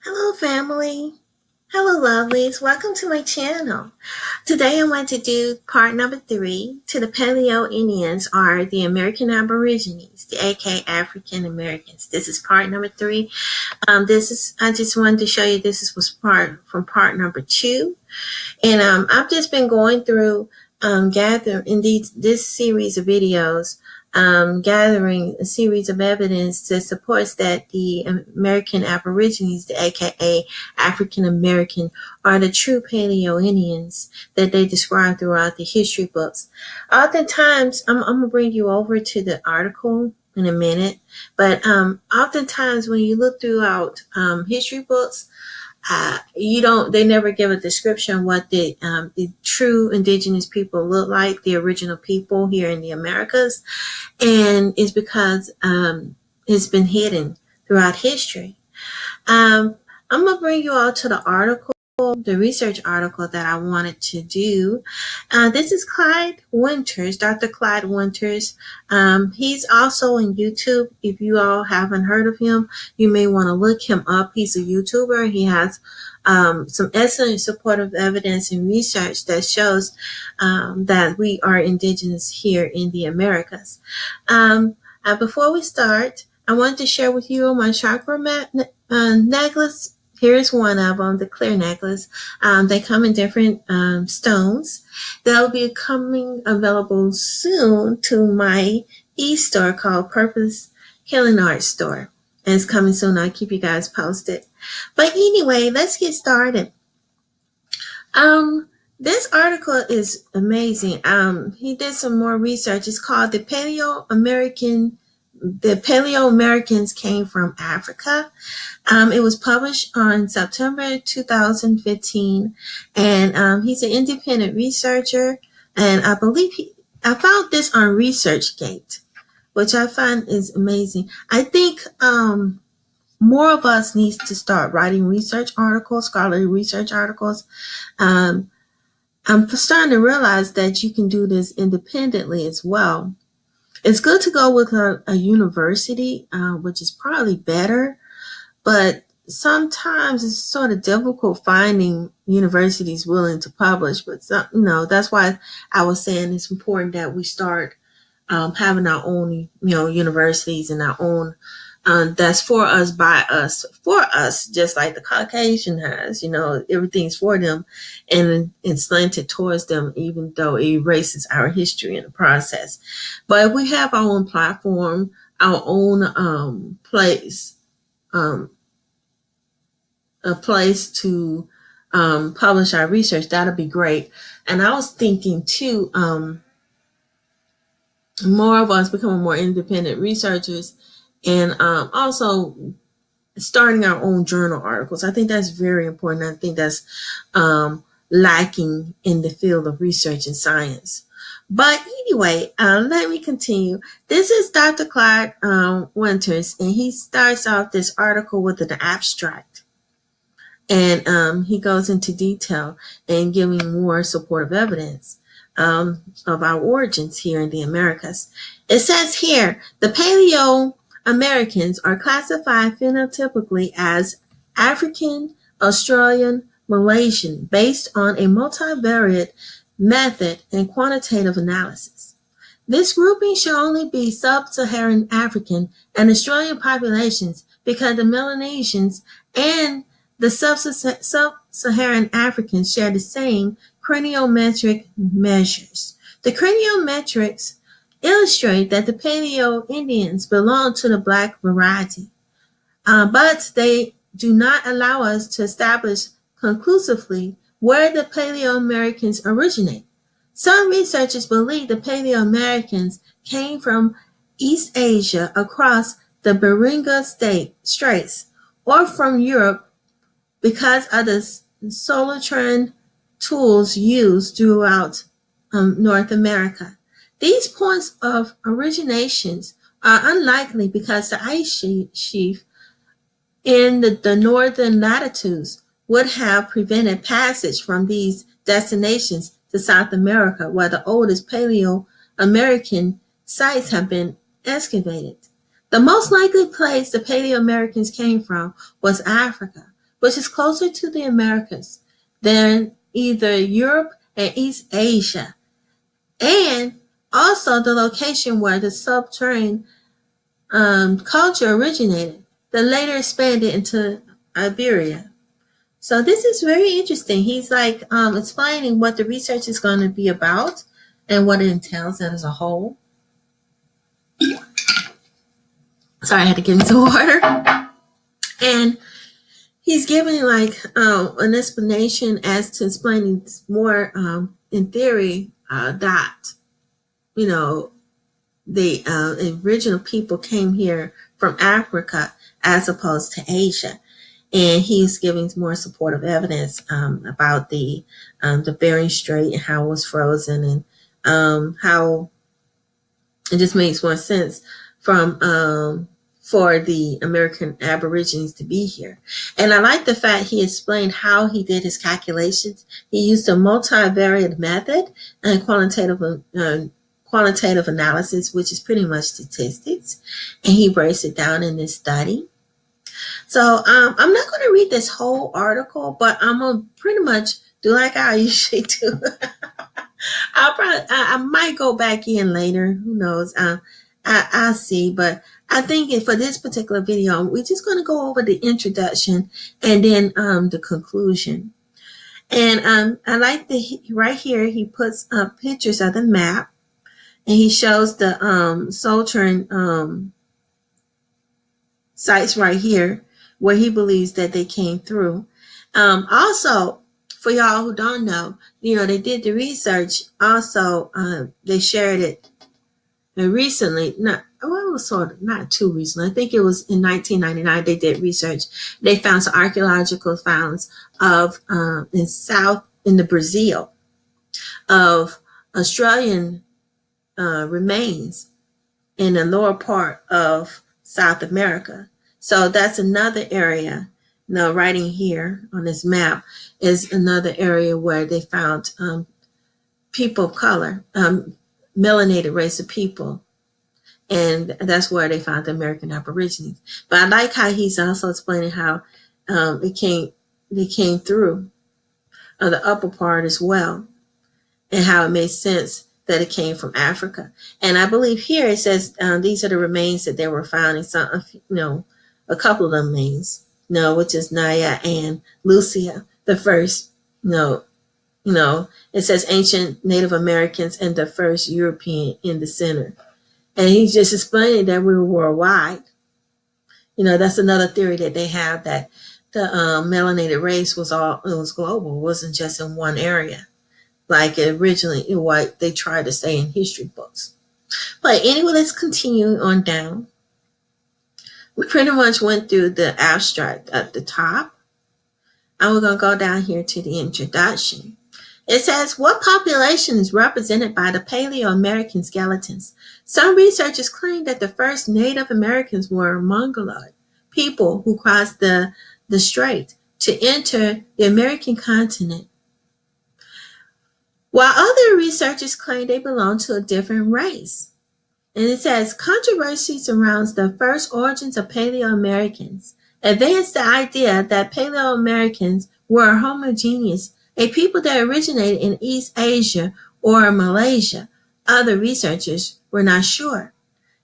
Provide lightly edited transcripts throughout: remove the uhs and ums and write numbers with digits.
Hello, family. Hello, lovelies. Welcome to my channel. Today, I want to do part number 3 to the Paleo-Indians, or the American Aborigines, the aka African Americans. This is part number 3. I just wanted to show you was part number 2. And I've just been going through gathering in this series of videos, gathering a series of evidence that supports that the American Aborigines, the aka African American, are the true Paleo-Indians that they describe throughout the history books. Oftentimes, I'm going to bring you over to the article in a minute, but oftentimes when you look throughout history books, they never give a description of what the true indigenous people look like, the original people here in the Americas, and it's because it's been hidden throughout history. I'm gonna bring you all to the article, the research article that I wanted to do. This is Clyde Winters, Dr. Clyde Winters. He's also on YouTube. If you all haven't heard of him, you may want to look him up. He's a YouTuber. He has some excellent supportive evidence and research that shows that we are indigenous here in the Americas. Before we start, I want to share with you my chakra necklace. Here's one of them, the clear necklace. They come in different stones. They'll be coming available soon to my e-store called Purpose Healing Art Store. And it's coming soon. I'll keep you guys posted. But anyway, let's get started. This article is amazing. He did some more research. It's called The Paleo-Americans Came from Africa. It was published on September 2015, and he's an independent researcher, and I believe I found this on ResearchGate, which I find is amazing. I think more of us needs to start writing research articles, scholarly research articles. I'm starting to realize that you can do this independently as well. It's good to go with a university, which is probably better, but sometimes it's sort of difficult finding universities willing to publish. But that's why I was saying it's important that we start having our own, universities and our own. That's for us, by us, for us, just like the Caucasian has. Everything's for them, and it's slanted towards them, even though it erases our history in the process. But if we have our own platform, our own place, a place to publish our research, that'll be great. And I was thinking too, more of us becoming more independent researchers, and also starting our own journal articles. I think that's very important. I think that's lacking in the field of research and science. But anyway, let me continue. This is Dr. Clyde Winters, and he starts off this article with an abstract. And he goes into detail and giving more supportive evidence of our origins here in the Americas. It says here, the Paleo-Americans are classified phenotypically as African, Australian, Malaysian, based on a multivariate method and quantitative analysis. This grouping should only be sub-Saharan African and Australian populations because the Melanesians and the sub-Saharan Africans share the same craniometric measures. The craniometrics illustrate that the Paleo-Indians belong to the Black variety, but they do not allow us to establish conclusively where the Paleo-Americans originate. Some researchers believe the Paleo-Americans came from East Asia across the Beringa Straits or from Europe because of the Solitran tools used throughout North America. These points of originations are unlikely because the ice sheaf in the northern latitudes would have prevented passage from these destinations to South America, where the oldest Paleo-American sites have been excavated. The most likely place the Paleo-Americans came from was Africa, which is closer to the Americas than either Europe and East Asia, and also the location where the subterranean culture originated, that later expanded into Iberia. So this is very interesting. He's like explaining what the research is going to be about and what it entails as a whole. Sorry, I had to get into water. And he's giving like an explanation as to explaining more in theory that, you know, the original people came here from Africa as opposed to Asia. And he's giving more supportive evidence about the Bering Strait and how it was frozen, and how it just makes more sense from for the American Aborigines to be here. And I like the fact he explained how he did his calculations. He used a multivariate method and quantitative analysis, which is pretty much statistics, and he breaks it down in this study. So I'm not going to read this whole article, but I'm going to pretty much do like I usually do. I might go back in later. Who knows? I'll see. But I think for this particular video, we're just going to go over the introduction and then the conclusion. And I like right here, he puts up pictures of the map, and he shows the sojourn sites right here where he believes that they came through. Also, for y'all who don't know, they did the research. Also, they shared it recently. Not too recently. I think it was in 1999. They did research. They found some archaeological finds of in the Brazil of Australian remains in the lower part of South America. So that's another area. Right in here on this map is another area where they found people of color, melanated race of people. And that's where they found the American Aborigines. But I like how he's also explaining how they came through the upper part as well, and how it made sense that it came from Africa. And I believe here it says these are the remains that they were found in some, a couple of them remains, which is Naya and Lucia, the first, it says ancient Native Americans and the first European in the center. And he's just explaining that we were worldwide. That's another theory that they have, that the melanated race was global. It wasn't just in one area, like originally what they tried to say in history books. But anyway, let's continue on down. We pretty much went through the abstract at the top, and we're going to go down here to the introduction. It says, what population is represented by the Paleo-American skeletons? Some researchers claim that the first Native Americans were Mongoloid people who crossed the strait to enter the American continent, while other researchers claim they belong to a different race. And it says, controversy surrounds the first origins of Paleo-Americans, advanced the idea that Paleo-Americans were homogeneous, a people that originated in East Asia or Malaysia. Other researchers were not sure.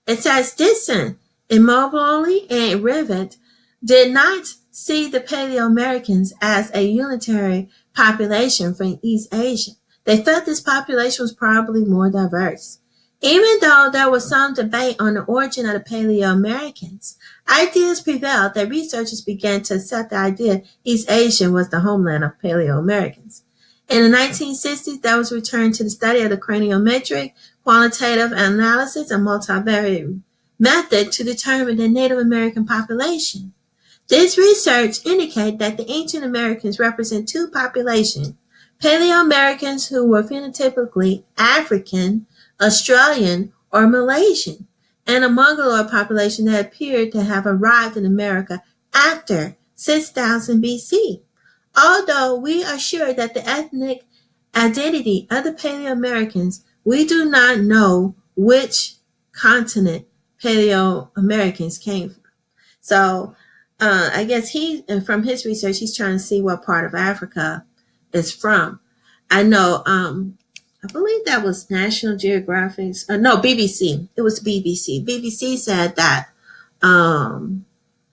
It says, Dixon, Immobile, and Rivet did not see the Paleo-Americans as a unitary population from East Asia. They felt this population was probably more diverse. Even though there was some debate on the origin of the Paleo-Americans, ideas prevailed that researchers began to accept the idea East Asia was the homeland of Paleo-Americans. In the 1960s, there was a return to the study of the craniometric, qualitative analysis, and multivariate method to determine the Native American population. This research indicated that the ancient Americans represent two populations: Paleo-Americans who were phenotypically African, Australian, or Malaysian, and a Mongoloid population that appeared to have arrived in America after 6000 BC. Although we are sure that the ethnic identity of the Paleo-Americans, we do not know which continent Paleo-Americans came from. So I guess and from his research, he's trying to see what part of Africa it's from. I know, I believe that was National Geographic's, no, BBC. It was BBC. BBC said that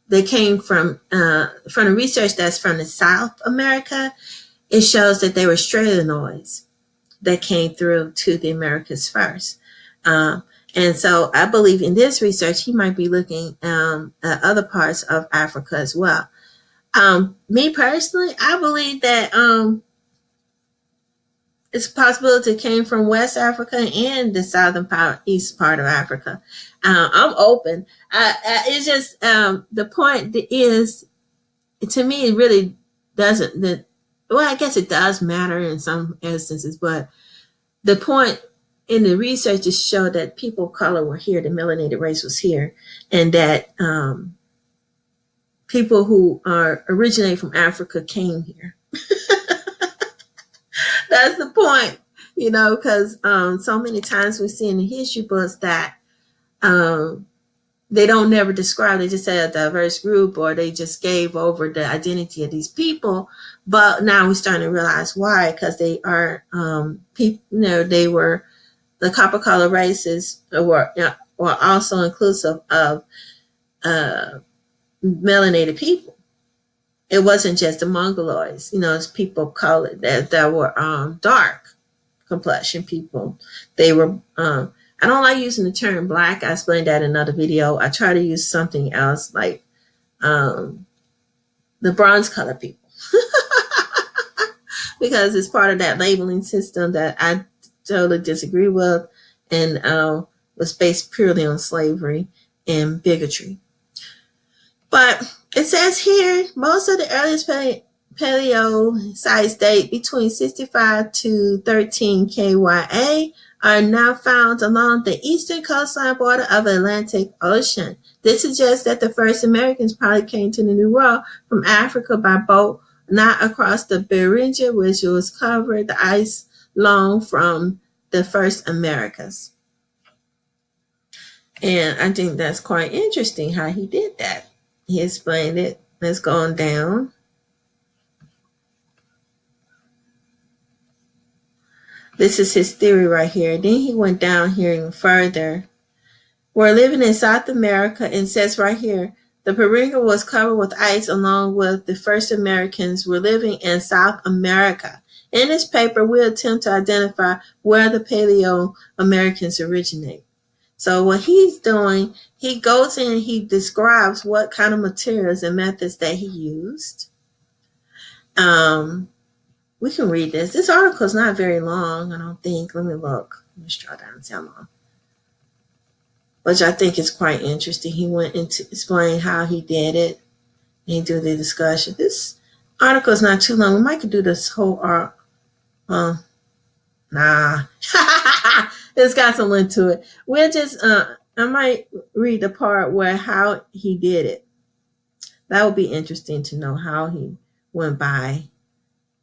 they came from the research that's from the South America. It shows that they were Australianoids that came through to the Americas first. And so I believe in this research, he might be looking at other parts of Africa as well. Me personally, I believe that it's a possibility it came from West Africa and the southern part, east part of Africa. I'm open. It's just the point is, to me, it really doesn't. Well, I guess it does matter in some instances, but the point in the research is show that people of color were here, the melanated race was here, and that people who originate from Africa came here. That's the point, because so many times we see in the history books that they don't never describe, they just say a diverse group, or they just gave over the identity of these people. But now we're starting to realize why, because they are people, they were the copper color races were also inclusive of melanated people. It wasn't just the Mongoloids, as people call it, that were dark complexion people. They were, I don't like using the term black. I explained that in another video. I try to use something else like the bronze color people because it's part of that labeling system that I totally disagree with, and was based purely on slavery and bigotry. But it says here, most of the earliest paleo sites date between 65 to 13 KYA are now found along the eastern coastline border of the Atlantic Ocean. This suggests that the first Americans probably came to the New World from Africa by boat, not across the Beringia, which was covered the ice long from the first Americas. And I think that's quite interesting how he did that. He explained it. Let's go on down. This is his theory right here. Then he went down here even further. We're living in South America, and says right here, the Beringia was covered with ice along with the first Americans were living in South America. In this paper, we attempt to identify where the Paleo-Americans originate. So what he's doing, he goes in and he describes what kind of materials and methods that he used. We can read this. This article is not very long, I don't think. Let me look. Let's try down and see how long. Which I think is quite interesting. He went into explain how he did it. And he did the discussion. This article is not too long. We might could do this whole arc. Nah. It's got some link to it. We'll just I might read the part where how he did it. That would be interesting to know how he went by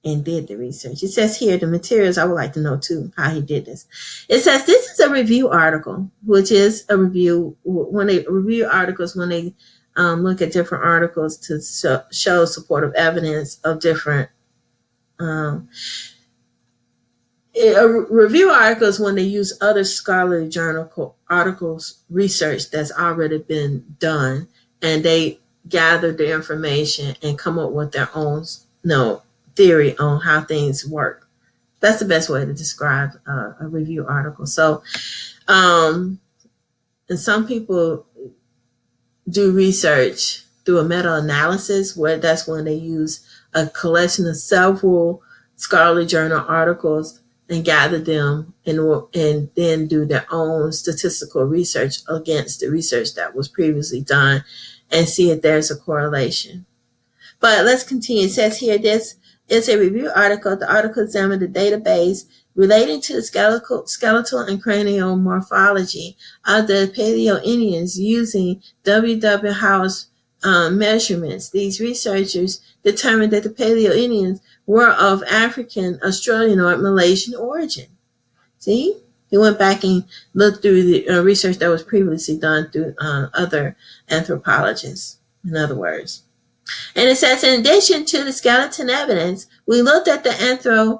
and did the research. It says here the materials. I would like to know too how he did this. It says this is a review article, which is a review when they review articles, when they look at different articles to show supportive evidence of different review articles when they use other scholarly journal articles research that's already been done, and they gather the information and come up with their own theory on how things work. That's the best way to describe a review article. So and some people do research through a meta-analysis, where that's when they use a collection of several scholarly journal articles and gather them and then do their own statistical research against the research that was previously done and see if there's a correlation. But let's continue. It says here, this is a review article. The article examined the database relating to the skeletal and cranial morphology of the Paleo-Indians using W.W. Howe's measurements. These researchers determined that the Paleo-Indians were of African, Australian, or Malaysian origin. See? He went back and looked through the research that was previously done through other anthropologists, in other words. And it says, in addition to the skeleton evidence, we looked at the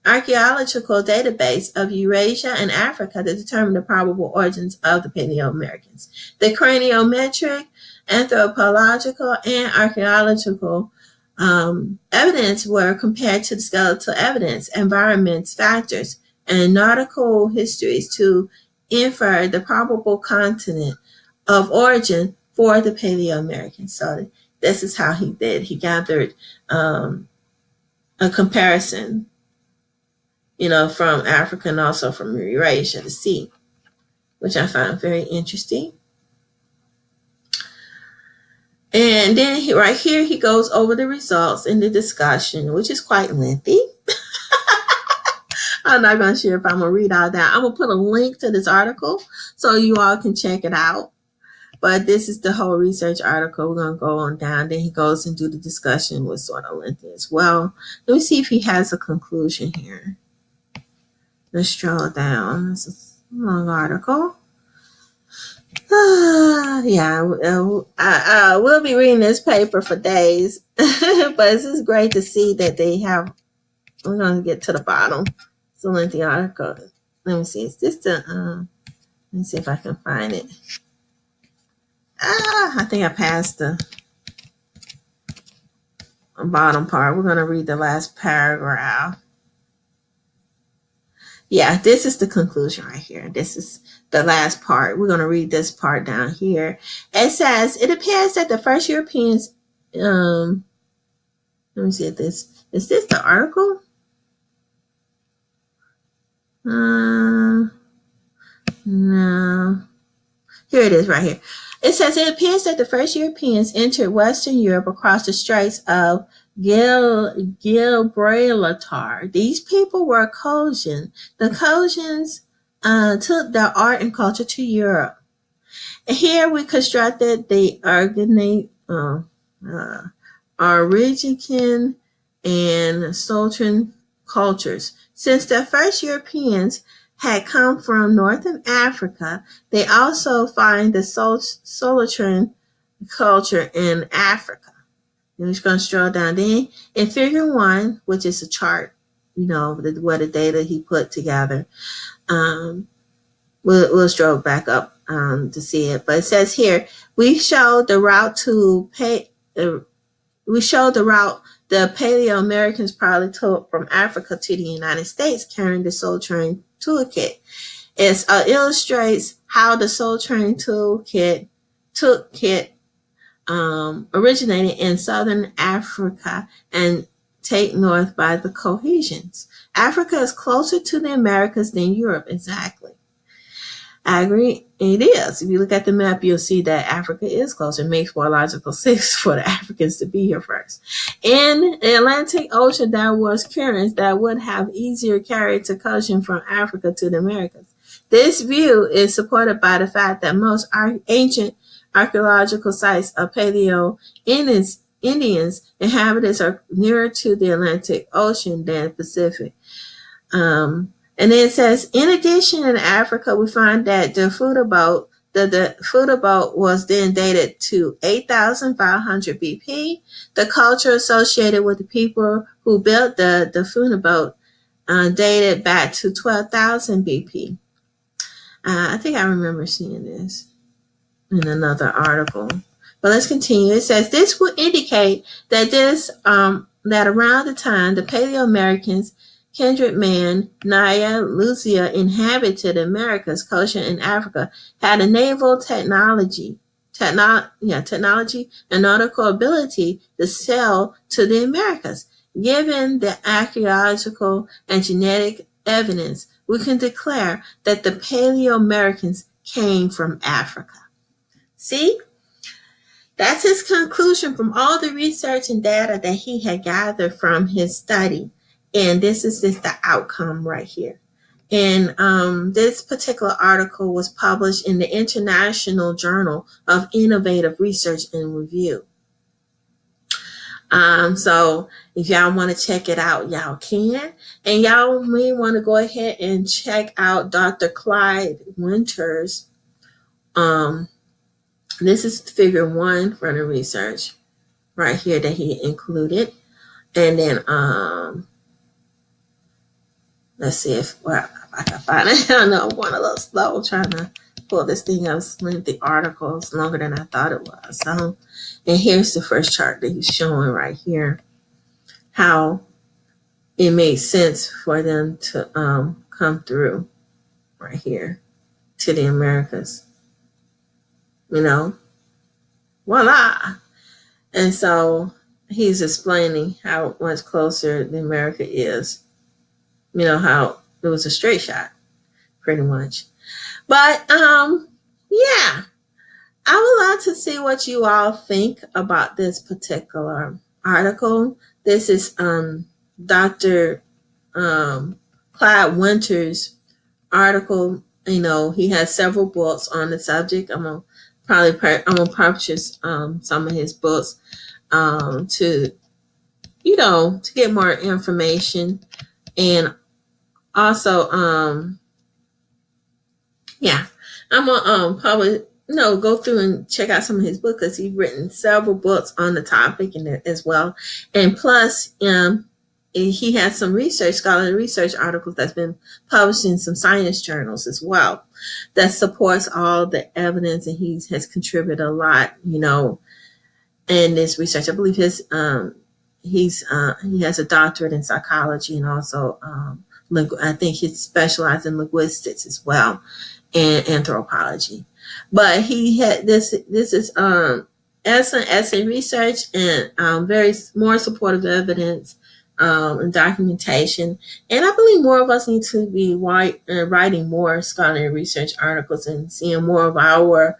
archaeological database of Eurasia and Africa to determine the probable origins of the Paleo-Americans. The craniometric, anthropological, and archaeological evidence were compared to the skeletal evidence, environments, factors, and nautical histories to infer the probable continent of origin for the Paleo-Americans. So this is how he did. He gathered a comparison, from Africa and also from Eurasia to see, which I found very interesting. And then right here, he goes over the results in the discussion, which is quite lengthy. I'm not going to share if I'm going to read all that. I'm going to put a link to this article so you all can check it out. But this is the whole research article. We're going to go on down. Then he goes and do the discussion with sort of lengthy as well. Let me see if he has a conclusion here. Let's scroll down. This is a long article. We'll be reading this paper for days. But this is great to see that they have. We're going to get to the bottom. It's a lengthy article. Let me see. Is this the? Let me see if I can find it. I think I passed the bottom part. We're going to read the last paragraph. Yeah, this is the conclusion right here. This is the last part. We're going to read this part down here. It says, it appears that the first Europeans, let me see if this, is this the article? No. Here it is right here. It says, it appears that the first Europeans entered Western Europe across the Straits of Gibraltar. These people were Caucasian. The Caucasians took their art and culture to Europe. Here we constructed the Aborigine and Sultan cultures. Since the first Europeans had come from northern Africa, they also find the Sultan culture in Africa. I'm just going to scroll down. Then in figure 1, which is a chart, what the data he put together, we'll scroll back up to see it. But it says here, we showed the route the Paleo-Americans probably took from Africa to the United States carrying the Soul Train toolkit. It illustrates how the Soul Train toolkit originated in southern Africa and take north by the Cohesions. Africa is closer to the Americas than Europe. Exactly. I agree. It is. If you look at the map, you'll see that Africa is closer. It makes more logical sense for the Africans to be here first. In the Atlantic Ocean, there was currents that would have easier carried to Caucasian from Africa to the Americas. This view is supported by the fact that most ancient archaeological sites of Paleo-Indians inhabitants are nearer to the Atlantic Ocean than Pacific. And then it says, in addition, in Africa, we find that the Fuda boat was then dated to 8,500 BP. The culture associated with the people who built the Fuda boat dated back to 12,000 BP. I think I remember seeing this in another article. But let's continue. It says, this would indicate that that around the time the Paleo-Americans, kindred man, Naya, Lucia inhabited Americas, Caucasian, and Africa, had a naval technology and nautical ability to sail to the Americas. Given the archaeological and genetic evidence, we can declare that the Paleo-Americans came from Africa. See? That's his conclusion from all the research and data that he had gathered from his study. And this is just the outcome right here. And this particular article was published in the International Journal of Innovative Research and Review. So if y'all want to check it out, y'all can. And y'all may want to go ahead and check out Dr. Clyde Winter's. This is figure 1 for the research. right here that he included. And then let's see if I can find it. I know I'm going a little slow trying to pull this thing up. The article is longer than I thought it was. So, and here's the first chart that he's showing right here, how it made sense for them to come through right here to the Americas. You know, voila. And so he's explaining how much closer the America is. You know, how it was a straight shot, pretty much. But yeah, I would love to see what you all think about this particular article. This is Dr. Clyde Winter's article. You know, he has several books on the subject. I'm gonna purchase some of his books to to get more information, and also yeah, I'm gonna probably go through and check out some of his books, because he's written several books on the topic and as well, and plus he has some scholarly research articles that's been published in some science journals as well, that supports all the evidence, and he has contributed a lot, in this research. I believe he has a doctorate in psychology, and also I think he's specialized in linguistics as well, and anthropology. But he had this is excellent essay research, and very more supportive evidence and documentation. And I believe more of us need to be writing more scholarly research articles, and seeing more of our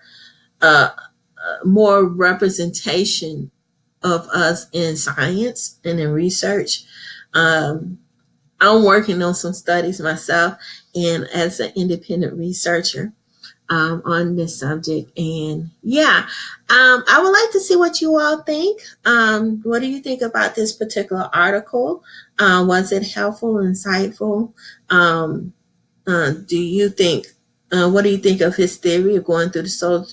more representation of us in science and in research. I'm working on some studies myself, and as an independent researcher on this subject. And yeah, I would like to see what you all think. What do you think about this particular article? Was it helpful, insightful? Do you think? What do you think of his theory of going through the soul?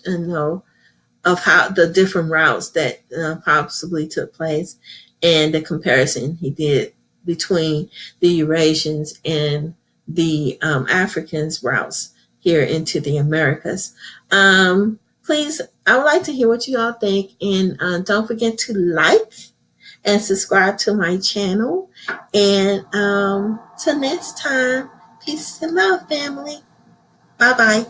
Of how the different routes that possibly took place, and the comparison he did between the Eurasians and the Africans routes here into the Americas. Please, I would like to hear what you all think, and don't forget to like and subscribe to my channel. And till next time, peace and love, family. Bye bye.